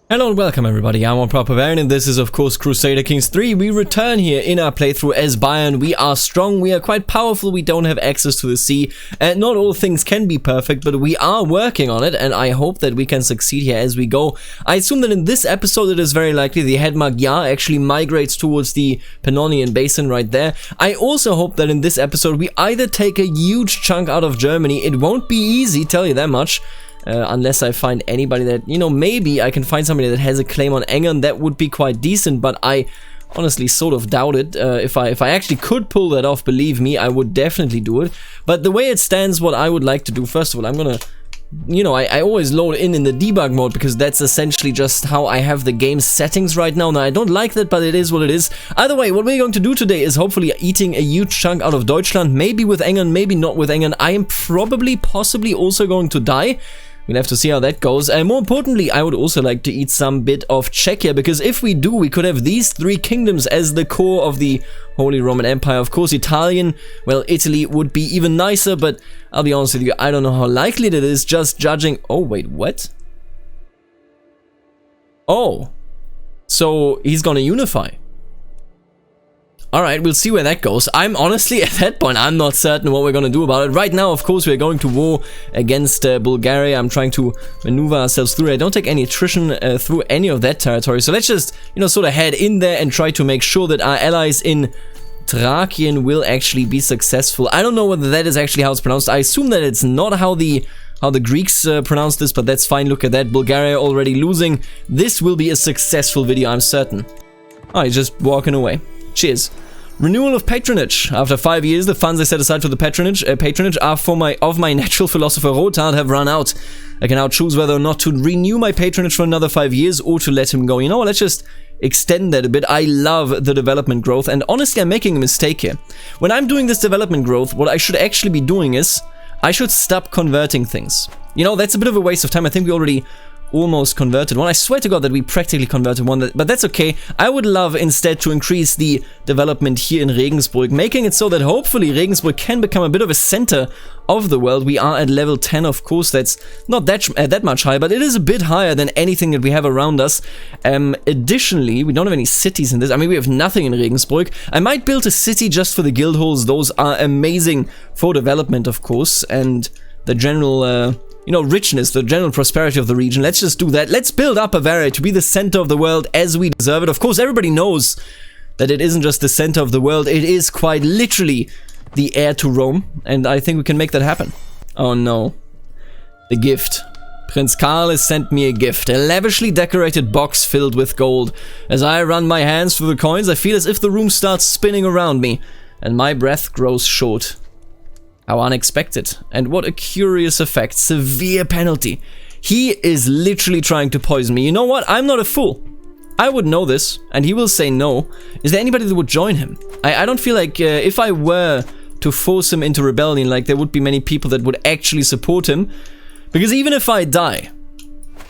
Hello and welcome everybody, I'm on Bavarian and this is of course Crusader Kings 3. We return here in our playthrough as Bayern. We are strong, we are quite powerful, we don't have access to the sea, and not all things can be perfect, but we are working on it and I hope that we can succeed here as we go. I assume that in this episode it is very likely the head Magyar actually migrates towards the Pannonian Basin right there. I also hope that in this episode we either take a huge chunk out of Germany. It won't be easy, tell you that much. Unless I find anybody that, maybe I can find somebody that has a claim on Engern. That would be quite decent, but I honestly sort of doubt it. If I actually could pull that off, believe me, I would definitely do it. But the way it stands, what I would like to do, first of all, I'm gonna, I always load in the debug mode because that's essentially just how I have the game settings right now. Now, I don't like that, but it is what it is. Either way, what we're going to do today is hopefully eating a huge chunk out of Deutschland, maybe with Engern, maybe not with Engern. I am possibly also going to die. We'll have to see how that goes. And more importantly, I would also like to eat some bit of Czechia, because if we do, we could have these three kingdoms as the core of the Holy Roman Empire. Of course, Italy would be even nicer, but I'll be honest with you, I don't know how likely it is, just judging... Oh, wait, what? Oh, so he's gonna unify. Alright, we'll see where that goes. I'm honestly, at that point, I'm not certain what we're gonna do about it. Right now, of course, we're going to war against Bulgaria. I'm trying to maneuver ourselves through. I don't take any attrition through any of that territory. So let's just, sort of head in there and try to make sure that our allies in Thracian will actually be successful. I don't know whether that is actually how it's pronounced. I assume that it's not how the Greeks pronounce this, but that's fine. Look at that, Bulgaria already losing. This will be a successful video, I'm certain. Oh, he's just walking away. Cheers. Renewal of patronage. After 5 years, the funds I set aside for the patronage are of my natural philosopher Rothard have run out. I can now choose whether or not to renew my patronage for another 5 years or to let him go. Let's just extend that a bit. I love the development growth, and honestly, I'm making a mistake here. When I'm doing this development growth, what I should actually be doing is I should stop converting things. That's a bit of a waste of time. I think we already almost converted one. I swear to God that we practically converted one, but that's okay. I would love instead to increase the development here in Regensburg, making it so that hopefully Regensburg can become a bit of a center of the world. We are at level 10, of course. That's not that much higher, but it is a bit higher than anything that we have around us. Additionally, we don't have any cities in this. I mean, we have nothing in Regensburg. I might build a city just for the guild halls. Those are amazing for development, of course, and the general richness, the general prosperity of the region. Let's just do that. Let's build up Bavaria to be the center of the world as we deserve it. Of course, everybody knows that it isn't just the center of the world. It is quite literally the heir to Rome, and I think we can make that happen. Oh no. The gift. Prince Karl has sent me a gift. A lavishly decorated box filled with gold. As I run my hands through the coins, I feel as if the room starts spinning around me, and my breath grows short. How unexpected, and what a curious effect. Severe penalty. He is literally trying to poison me. You know what? I'm not a fool. I would know this, and he will say no. Is there anybody that would join him? I don't feel like if I were to force him into rebellion, like there would be many people that would actually support him. Because even if I die,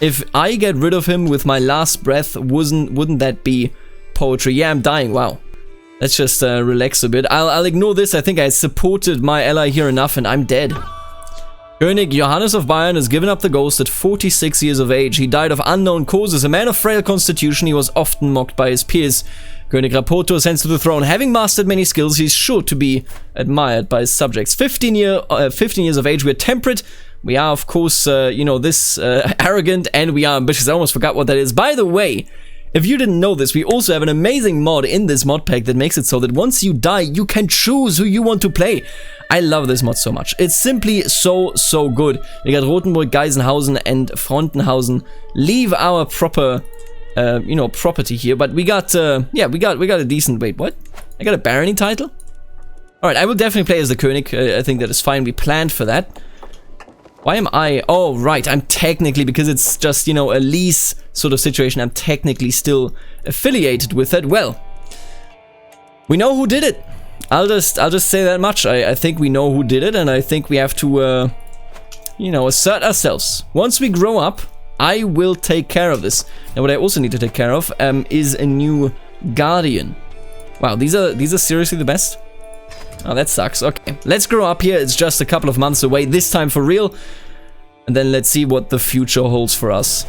if I get rid of him with my last breath, wouldn't that be poetry? Yeah, I'm dying. Wow. Let's just relax a bit. I'll ignore this. I think I supported my ally here enough and I'm dead. König Johannes of Bayern has given up the ghost at 46 years of age. He died of unknown causes. A man of frail constitution, he was often mocked by his peers. König Rapoto ascends to the throne. Having mastered many skills, he's sure to be admired by his subjects. 15 years of age, we're temperate. We are, of course, arrogant, and we are ambitious. I almost forgot what that is. By the way, if you didn't know this, we also have an amazing mod in this mod pack that makes it so that once you die, you can choose who you want to play. I love this mod so much. It's simply so good. We got Rothenburg, Geisenhausen, and Frontenhausen. Leave our proper, property here. But we got, we got a decent. Wait, what? I got a barony title. All right, I will definitely play as the König. I think that is fine. We planned for that. Why am I? Oh, right. I'm technically, because it's just, a lease sort of situation, I'm technically still affiliated with it. Well, we know who did it. I'll just say that much. I think we know who did it, and I think we have to, assert ourselves. Once we grow up, I will take care of this. Now, what I also need to take care of is a new guardian. Wow, these are seriously the best? Oh, that sucks. Okay, let's grow up here. It's just a couple of months away, this time for real. And then let's see what the future holds for us.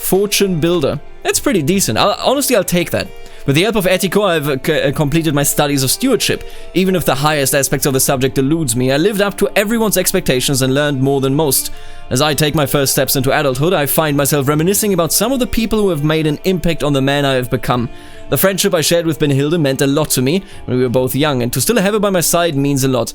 fortune builder. That's pretty decent. Honestly, I'll take that. With the help of Etico, I've completed my studies of stewardship. Even if the highest aspects of the subject eludes me, I lived up to everyone's expectations and learned more than most. As I take my first steps into adulthood, I find myself reminiscing about some of the people who have made an impact on the man I have become. The friendship I shared with Brynhilde meant a lot to me when we were both young, and to still have her by my side means a lot.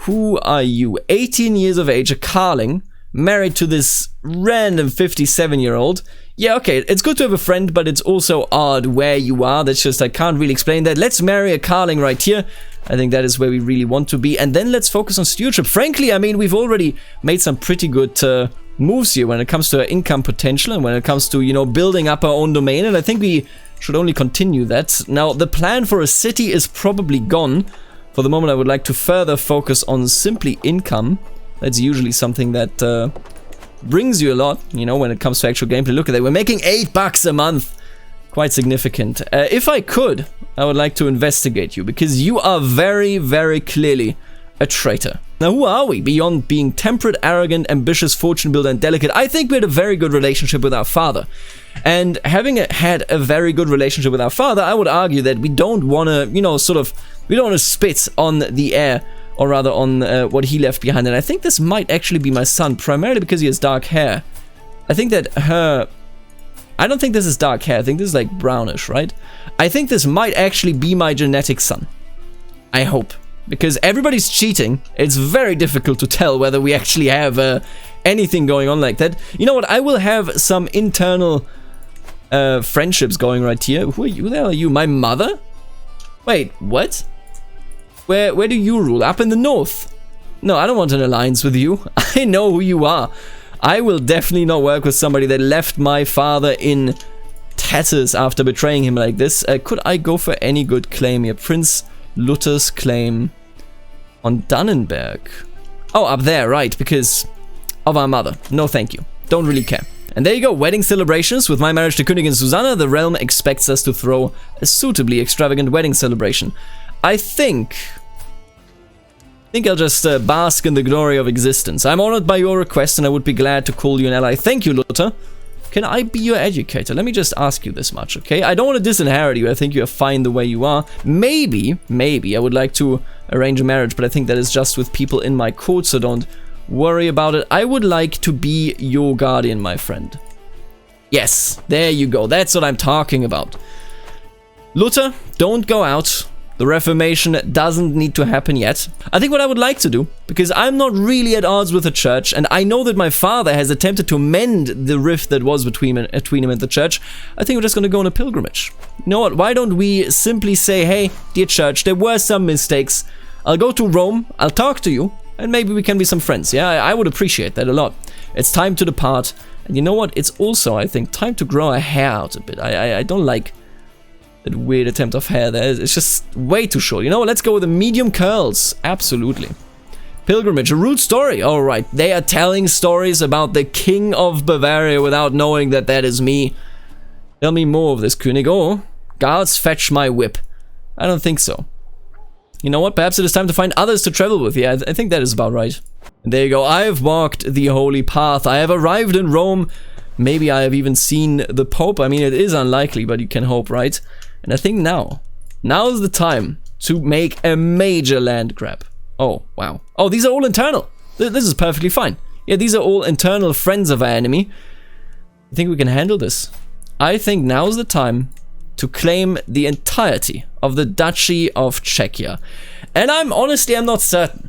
Who are you? 18 years of age, a Carling, married to this random 57-year-old. Yeah, okay, it's good to have a friend, but it's also odd where you are. That's just, I can't really explain that. Let's marry a Carling right here. I think that is where we really want to be. And then let's focus on stewardship. Frankly, I mean, we've already made some pretty good moves here when it comes to our income potential and when it comes to, you know, building up our own domain. And I think we should only continue that. Now, the plan for a city is probably gone. For the moment, I would like to further focus on simply income. That's usually something that brings you a lot, you know, when it comes to actual gameplay. Look at that, we're making $8 a month. Quite significant. If I could, I would like to investigate you, because you are very, very clearly a traitor. Now, who are we? Beyond being temperate, arrogant, ambitious, fortune builder, and delicate, I think we had a very good relationship with our father. And having had a very good relationship with our father, I would argue that we don't want to, you know, we don't want to spit on the heir, or rather on what he left behind. And I think this might actually be my son, primarily because he has dark hair. I think that I don't think this is dark hair, I think this is like brownish, right? I think this might actually be my genetic son. I hope. Because everybody's cheating, it's very difficult to tell whether we actually have anything going on like that. You know what, I will have some internal friendships going right here. Who are you? Who the hell are you? My mother? Wait, what? Where do you rule? Up in the north? No, I don't want an alliance with you. I know who you are. I will definitely not work with somebody that left my father in tatters after betraying him like this. Could I go for any good claim here? Prince Luther's claim on Dannenberg. Oh, up there, right, because of our mother. No, thank you. Don't really care. And there you go, wedding celebrations. With my marriage to Königin Susanna, the realm expects us to throw a suitably extravagant wedding celebration. I think I'll just bask in the glory of existence. I'm honored by your request and I would be glad to call you an ally. Thank you, Luther. Can I be your educator? Let me just ask you this much, okay? I don't want to disinherit you. I think you are fine the way you are. Maybe I would like to arrange a marriage, but I think that is just with people in my court, so don't worry about it. I would like to be your guardian, my friend. Yes, there you go. That's what I'm talking about. Luther, don't go out. The Reformation doesn't need to happen yet. I think what I would like to do, because I'm not really at odds with the church, and I know that my father has attempted to mend the rift that was between him and the church, I think we're just going to go on a pilgrimage. You know what, why don't we simply say, hey, dear church, there were some mistakes. I'll go to Rome, I'll talk to you, and maybe we can be some friends. Yeah, I would appreciate that a lot. It's time to depart, and you know what, it's also, I think, time to grow our hair out a bit. I don't like that weird attempt of hair there. It's just way too short. You know what? Let's go with the medium curls. Absolutely. Pilgrimage, a rude story. Alright, they are telling stories about the King of Bavaria without knowing that that is me. Tell me more of this, König. Oh, guards, fetch my whip. I don't think so. You know what? Perhaps it is time to find others to travel with. Yeah, I think that is about right. And there you go. I have walked the holy path. I have arrived in Rome. Maybe I have even seen the Pope. I mean, it is unlikely, but you can hope, right? And I think now is the time to make a major land grab. Oh, wow. Oh, these are all internal. This is perfectly fine. Yeah, these are all internal friends of our enemy. I think we can handle this. I think now's the time to claim the entirety of the Duchy of Czechia. And I'm not certain.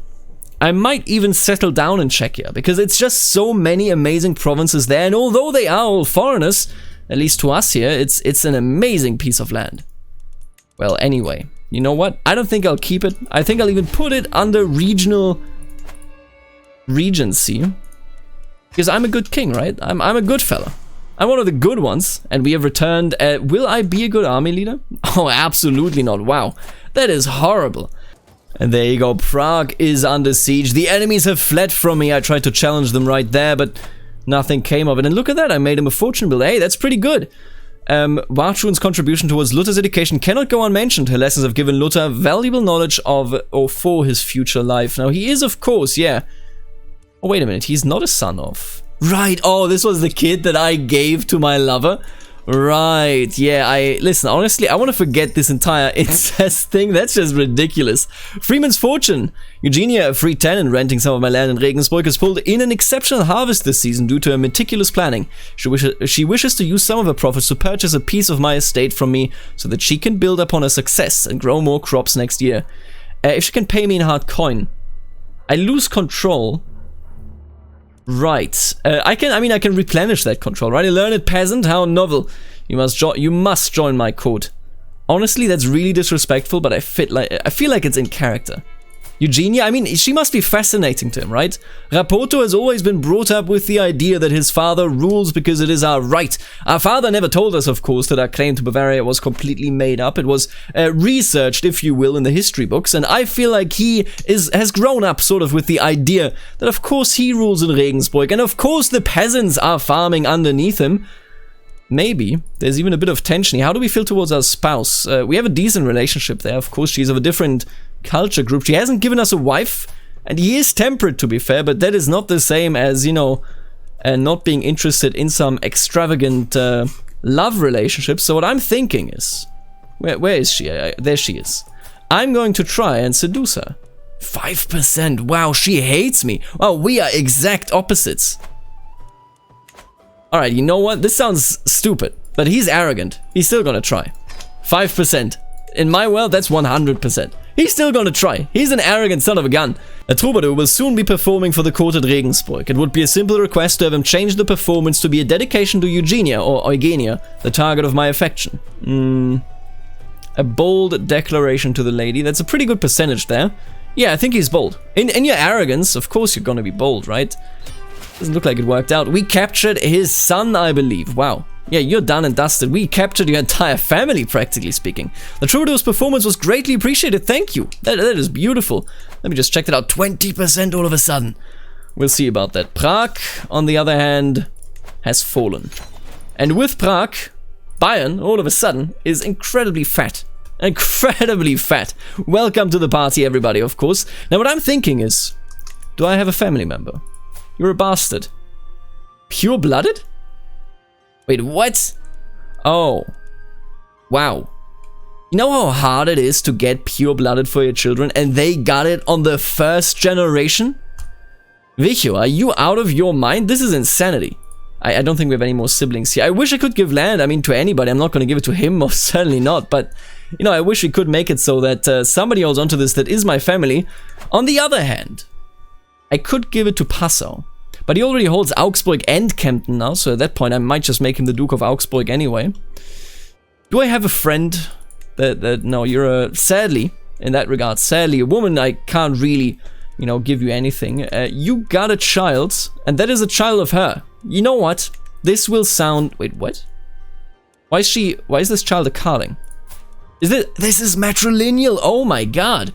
I might even settle down in Czechia, because it's just so many amazing provinces there, and although they are all foreigners, at least to us here, it's an amazing piece of land. Well, anyway, you know what? I don't think I'll keep it. I think I'll even put it under regional regency, because I'm a good king, right? I'm a good fella. I'm one of the good ones, and we have returned. Will I be a good army leader? Oh, absolutely not. Wow, that is horrible. And there you go, Prague is under siege. The enemies have fled from me. I tried to challenge them right there, but nothing came of it. And look at that, I made him a fortune builder. Hey, that's pretty good. Wartrun's contribution towards Luther's education cannot go unmentioned. Her lessons have given Luther valuable knowledge of or for his future life. Now, he is, of course, yeah. Oh, wait a minute, he's not a son of Right, oh, this was the kid that I gave to my lover. Right, yeah, listen, honestly, I want to forget this entire incest thing. That's just ridiculous. Freeman's Fortune. Eugenia, a free tenant renting some of my land in Regensburg, has pulled in an exceptional harvest this season due to her meticulous planning. She wishes to use some of her profits to purchase a piece of my estate from me so that she can build upon her success and grow more crops next year. If she can pay me in hard coin, I lose control. Right. I can replenish that control, right? A learned peasant, how novel. You must join my court. Honestly, that's really disrespectful, but I feel like it's in character. Eugenia, I mean, she must be fascinating to him, right? Rapoto has always been brought up with the idea that his father rules because it is our right. Our father never told us, of course, that our claim to Bavaria was completely made up. It was researched, if you will, in the history books, and I feel like he has grown up sort of with the idea that of course he rules in Regensburg, and of course the peasants are farming underneath him. Maybe. There's even a bit of tension here. How do we feel towards our spouse? We have a decent relationship there. Of course, she's of a different culture group. She hasn't given us a wife, and he is temperate, to be fair, but that is not the same as, you know, not being interested in some extravagant love relationship. So what I'm thinking is, where is she? There she is. I'm going to try and seduce her. 5%. Wow, she hates me. Wow, we are exact opposites. Alright, you know what? This sounds stupid, but he's arrogant. He's still gonna try. 5%. In my world, that's 100%. He's still gonna try. He's an arrogant son of a gun. A troubadour will soon be performing for the court at Regensburg. It would be a simple request to have him change the performance to be a dedication to Eugenia, or Eugenia, the target of my affection. A bold declaration to the lady. That's a pretty good percentage there. Yeah, I think he's bold. In your arrogance, of course you're gonna be bold, right? Doesn't look like it worked out. We captured his son, I believe. Wow. Yeah, you're done and dusted. We captured your entire family, practically speaking. The troubadour's performance was greatly appreciated. Thank you. That is beautiful. Let me just check that out. 20% all of a sudden. We'll see about that. Prague, on the other hand, has fallen. And with Prague, Bayern, all of a sudden, is incredibly fat. Incredibly fat. Welcome to the party, everybody, of course. Now, what I'm thinking is, do I have a family member? You're a bastard. Pure-blooded? Wait, what? Oh. Wow. You know how hard it is to get pure-blooded for your children, and they got it on the first generation? Vicho, are you out of your mind? This is insanity. I don't think we have any more siblings here. I wish I could give land, I mean, to anybody. I'm not going to give it to him, most certainly not. But, you know, I wish we could make it so that somebody holds onto this that is my family. On the other hand, I could give it to Passau. But he already holds Augsburg and Kempten now, so at that point I might just make him the Duke of Augsburg anyway. Do I have a friend? No, you're sadly, in that regard, sadly, a woman. I can't really, you know, give you anything. You got a child, and that is a child of her. You know what? This will sound... Wait, what? Why is this child a Carling? This is matrilineal, oh my god.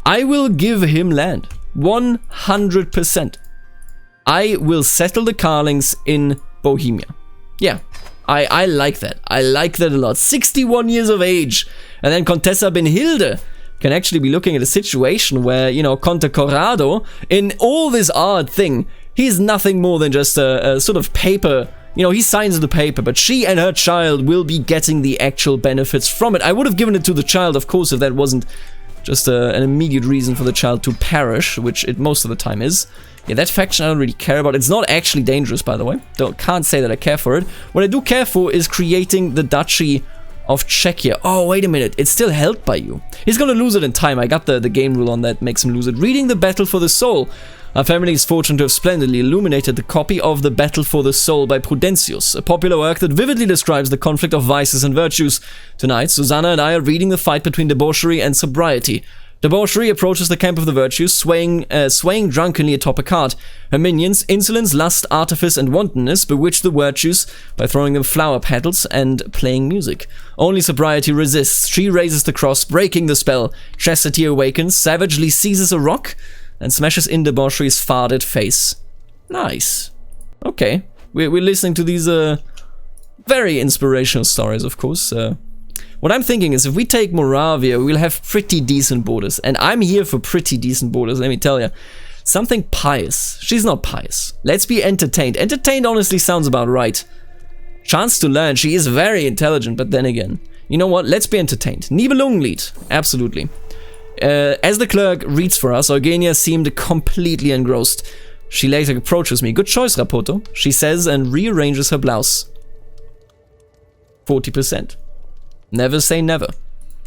I will give him land. 100%. I will settle the Carlings in Bohemia. Yeah, I like that. I like that a lot. 61 years of age. And then Contessa Benhilde can actually be looking at a situation where, you know, Conte Corrado, in all this odd thing, he's nothing more than just a sort of paper. You know, he signs the paper, but she and her child will be getting the actual benefits from it. I would have given it to the child, of course, if that wasn't just an immediate reason for the child to perish, which it most of the time is. Yeah, that faction I don't really care about. It's not actually dangerous, by the way. Can't say that I care for it. What I do care for is creating the Duchy of Czechia. Oh, wait a minute. It's still held by you. He's gonna lose it in time. I got the game rule on that. Makes him lose it. Reading the Battle for the Soul. Our family is fortunate to have splendidly illuminated the copy of The Battle for the Soul by Prudentius, a popular work that vividly describes the conflict of vices and virtues. Tonight, Susanna and I are reading the fight between debauchery and sobriety. Debauchery approaches the camp of the virtues, swaying drunkenly atop a cart. Her minions, insolence, lust, artifice, and wantonness, bewitch the virtues by throwing them flower petals and playing music. Only sobriety resists. She raises the cross, breaking the spell. Chastity awakens, savagely seizes a rock, and smashes in debauchery's farded face. Nice. Okay. We're listening to these very inspirational stories, of course. What I'm thinking is, if we take Moravia, we'll have pretty decent borders. And I'm here for pretty decent borders, let me tell you. Something pious. She's not pious. Let's be entertained. Entertained honestly sounds about right. Chance to learn. She is very intelligent, but then again. You know what? Let's be entertained. Nibelungenlied. Absolutely. As the clerk reads for us, Eugenia seemed completely engrossed. She later approaches me. Good choice, Rapoto, she says and rearranges her blouse. 40%. Never say never.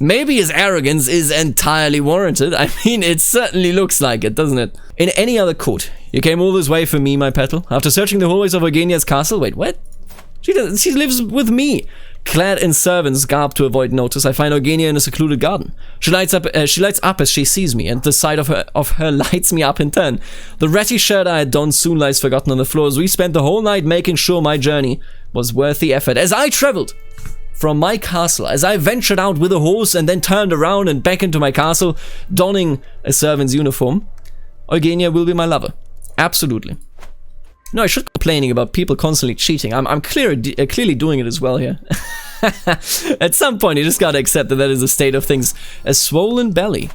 Maybe his arrogance is entirely warranted. I mean, it certainly looks like it, doesn't it? In any other court, you came all this way for me, my petal? After searching the hallways of Eugenia's castle? Wait, what? She lives with me. Clad in servants' garb to avoid notice, I find Eugenia in a secluded garden. She lights up as she sees me, and the sight of her lights me up in turn. The ratty shirt I had donned soon lies forgotten on the floor as we spent the whole night making sure my journey was worth the effort. As I traveled from my castle, as I ventured out with a horse and then turned around and back into my castle, donning a servant's uniform, Eugenia will be my lover. Absolutely. No, I should be complaining about people constantly cheating. I'm clearly doing it as well here. At some point, you just gotta accept that that is the state of things. A swollen belly.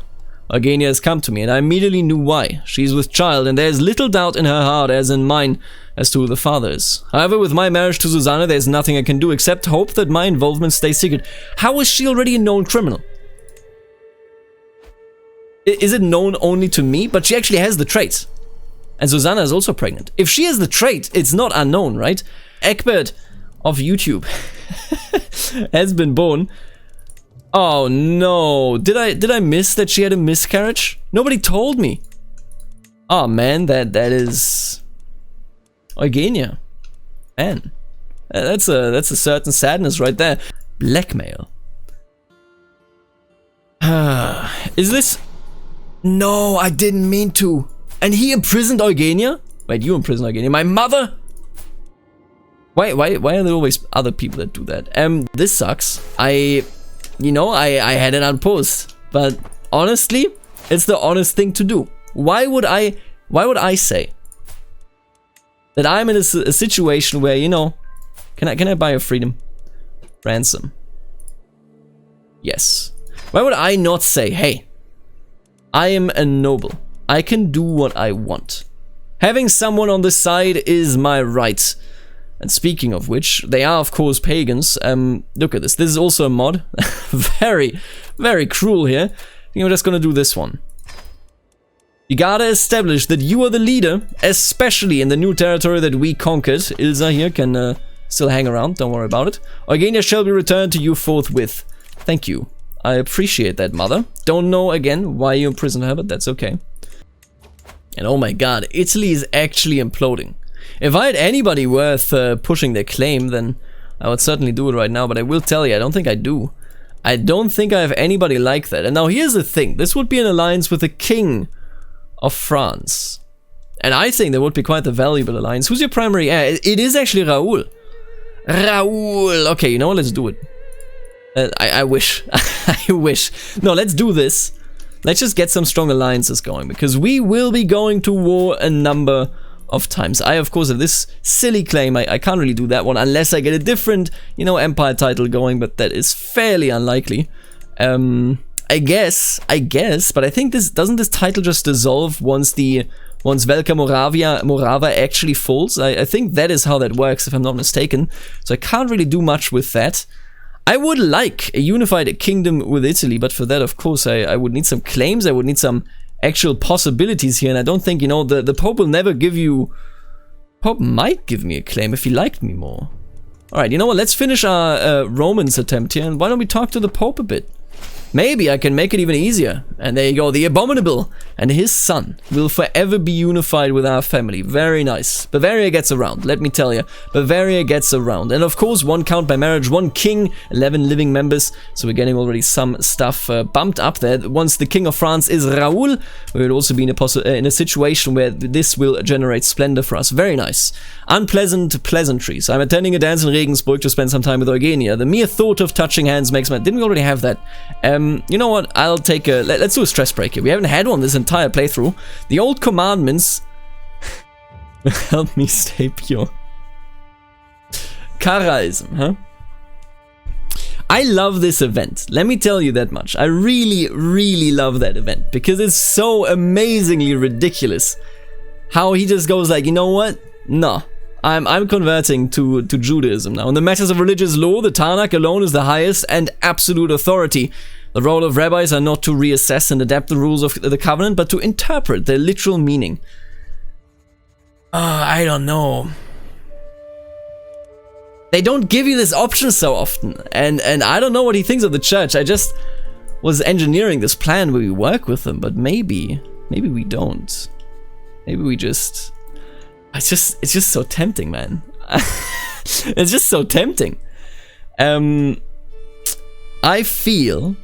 Eugenia has come to me, and I immediately knew why. She's with child, and there's little doubt in her heart, as in mine, as to who the father is. However, with my marriage to Susanna, there's nothing I can do except hope that my involvement stays secret. How is she already a known criminal? Is it known only to me? But she actually has the traits. And Susanna is also pregnant. If she has the trait, it's not unknown, right? Egbert of YouTube has been born. Oh no, did I miss that she had a miscarriage? Nobody told me. Oh man, that is Eugenia. Man, that's a certain sadness right there. Blackmail. Is this? No, I didn't mean to. And he imprisoned Eugenia? Wait, you imprisoned Eugenia? My mother? Why are there always other people that do that? This sucks. I had it on post, but honestly, it's the honest thing to do. Why would I say that I'm in a situation where, you know, can I buy a freedom? Ransom. Yes. Why would I not say, hey, I am a noble. I can do what I want. Having someone on the side is my right. And speaking of which, they are of course pagans. Look at this. This is also a mod. Very, very cruel here. I think I'm just gonna do this one. You gotta establish that you are the leader, especially in the new territory that we conquered. Ilsa here can still hang around, don't worry about it. Eugenia shall be returned to you forthwith. Thank you. I appreciate that, mother. Don't know again why you imprisoned her, but that's okay. And oh my god, Italy is actually imploding. If I had anybody worth pushing their claim, then I would certainly do it right now, but I will tell you, I don't think I do. I don't think I have anybody like that. And now here's the thing, this would be an alliance with the King of France. And I think that would be quite a valuable alliance. Who's your primary heir? It is actually Raoul. Raoul! Okay, you know what, let's do it. I wish. I wish. No, let's do this. Let's just get some strong alliances going, because we will be going to war a number of times. I, of course, have this silly claim. I can't really do that one unless I get a different, you know, empire title going, but that is fairly unlikely. I guess, but I think doesn't this title just dissolve once Velka Morava actually falls? I think that is how that works, if I'm not mistaken. So I can't really do much with that. I would like a unified kingdom with Italy, but for that, of course, I would need some claims, I would need some actual possibilities here, and I don't think, you know, the Pope will never give you... Pope might give me a claim if he liked me more. Alright, you know what, let's finish our Romans attempt here, and why don't we talk to the Pope a bit? Maybe I can make it even easier. And there you go, the Abominable and his son will forever be unified with our family. Very nice. Bavaria gets around, let me tell you. Bavaria gets around. And of course, 1 count by marriage, 1 king, 11 living members. So we're getting already some stuff bumped up there. Once the King of France is Raoul, we will also be in a situation where this will generate splendor for us. Very nice. Unpleasant pleasantries. I'm attending a dance in Regensburg to spend some time with Eugenia. The mere thought of touching hands makes my... Didn't we already have that? You know what? I'll take a... Let's do a stress break here. We haven't had one this entire playthrough. The old commandments will help me stay pure. Karaism, huh? I love this event. Let me tell you that much. I really, really love that event because it's so amazingly ridiculous. How he just goes like, you know what? No, I'm converting to Judaism now. In the matters of religious law, the Tanakh alone is the highest and absolute authority. The role of rabbis are not to reassess and adapt the rules of the covenant, but to interpret their literal meaning. I don't know. They don't give you this option so often, and I don't know what he thinks of the church. I just was engineering this plan where we work with them, but maybe we don't. Maybe we just... It's just so tempting, man. It's just so tempting. I feel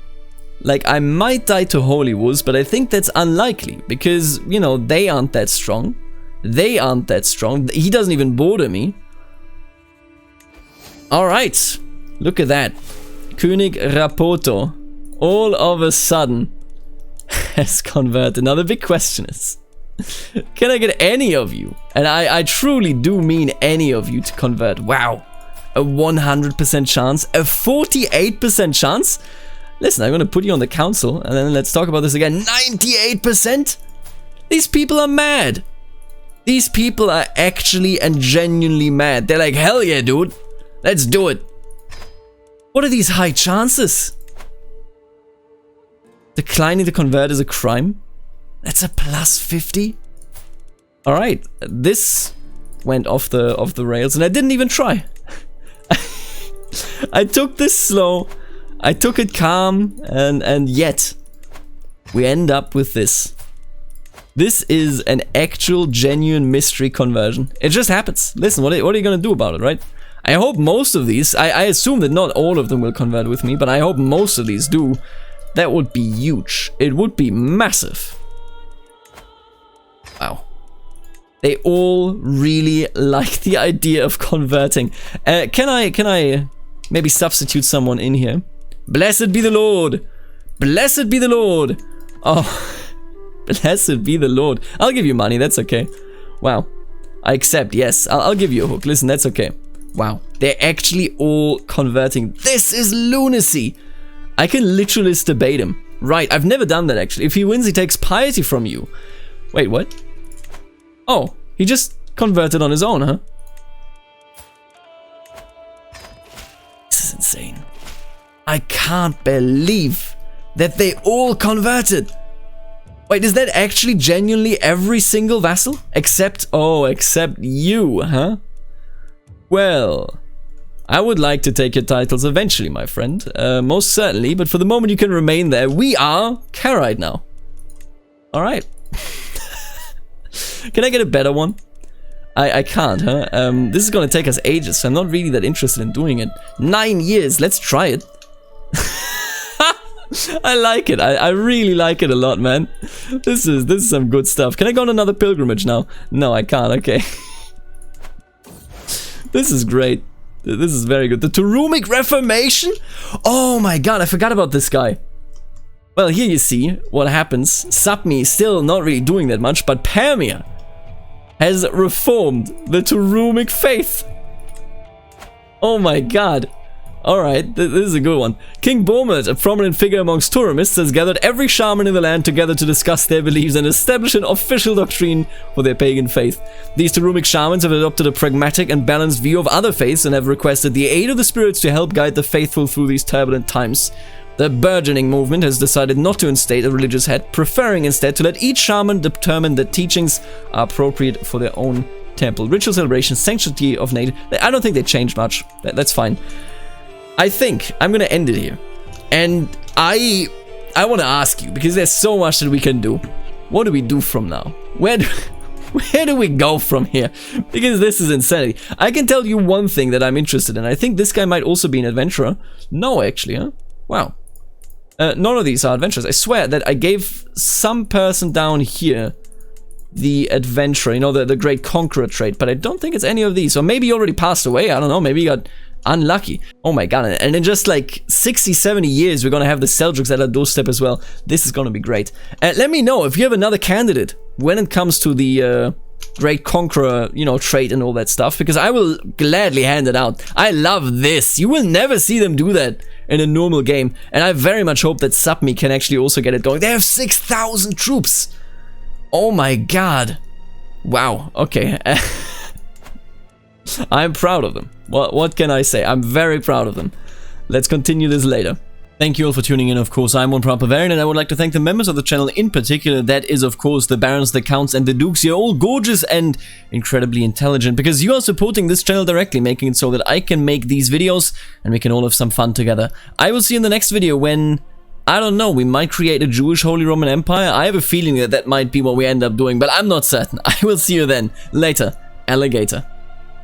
like I might die to Holy Wars, but I think that's unlikely because, you know, they aren't that strong. They aren't that strong. He doesn't even border me. Alright, look at that. König Rapoto all of a sudden has converted. Now the big question is, can I get any of you? And I truly do mean any of you to convert. Wow, a 100% chance, a 48% chance? Listen, I'm gonna put you on the council and then let's talk about this again. 98%? These people are mad. These people are actually and genuinely mad. They're like, hell yeah, dude. Let's do it. What are these high chances? Declining to convert is a crime? That's a plus 50? Alright, this went off the rails and I didn't even try. I took this slow, I took it calm, and yet we end up with this. This is an actual genuine mystery conversion. It just happens. Listen, what are you gonna do about it, right? I hope most of these, I assume that not all of them will convert with me, but I hope most of these do. That would be huge. It would be massive. Wow. They all really like the idea of converting. Can I maybe substitute someone in here? Blessed be the Lord. Blessed be the Lord. Oh, blessed be the Lord. I'll give you money, that's okay. Wow. I accept, yes. I'll give you a hook. Listen, that's okay. Wow, they're actually all converting. This is lunacy. I can literally just debate him. Right, I've never done that actually. If he wins, he takes piety from you. Wait, what? Oh, he just converted on his own, huh? This is insane. I can't believe that they all converted. Wait, is that actually genuinely every single vassal? Except you, huh? Well, I would like to take your titles eventually, my friend. Most certainly, but for the moment you can remain there. We are Karaite now. Alright. Can I get a better one? I can't, huh? This is gonna take us ages, so I'm not really that interested in doing it. 9 years, let's try it. I like it. I really like it a lot, man. This is some good stuff. Can I go on another pilgrimage now? No, I can't. Okay. This is great. This is very good. The Turumic Reformation? Oh my god, I forgot about this guy. Well, here you see what happens. Sapmi still not really doing that much, but Permia has reformed the Turumic faith. Oh my god. Alright, this is a good one. King Bormet, a prominent figure amongst Turumists, has gathered every shaman in the land together to discuss their beliefs and establish an official doctrine for their pagan faith. These Turumic shamans have adopted a pragmatic and balanced view of other faiths and have requested the aid of the spirits to help guide the faithful through these turbulent times. The burgeoning movement has decided not to instate a religious head, preferring instead to let each shaman determine that teachings are appropriate for their own temple. Ritual celebration, sanctity of nature. I don't think they changed much. That's fine. I think I'm gonna end it here, and I want to ask you, because there's so much that we can do. What do we do from now? Where do we go from here? Because this is insanity. I can tell you one thing that I'm interested in. I think this guy might also be an adventurer. No, actually, huh? Wow. None of these are adventurers. I swear that I gave some person down here the adventurer, you know, the great conqueror trait, but I don't think it's any of these. Or maybe he already passed away. I don't know. Maybe he got unlucky. Oh my god, and in just like 60-70 years we're gonna have the Seljuks at our doorstep as well. This is gonna be great. Let me know if you have another candidate when it comes to the great conqueror, you know, trait and all that stuff, because I will gladly hand it out. I love this. You will never see them do that in a normal game, and I very much hope that Subme can actually also get it going. They have 6,000 troops. Oh my god. Wow. Okay. I'm proud of them. What can I say? I'm very proud of them. Let's continue this later. Thank you all for tuning in, of course. I'm one proud Bavarian, and I would like to thank the members of the channel in particular. That is, of course, the Barons, the Counts, and the Dukes. You're all gorgeous and incredibly intelligent, because you are supporting this channel directly, making it so that I can make these videos, and we can all have some fun together. I will see you in the next video when, I don't know, we might create a Jewish Holy Roman Empire. I have a feeling that that might be what we end up doing, but I'm not certain. I will see you then. Later, alligator.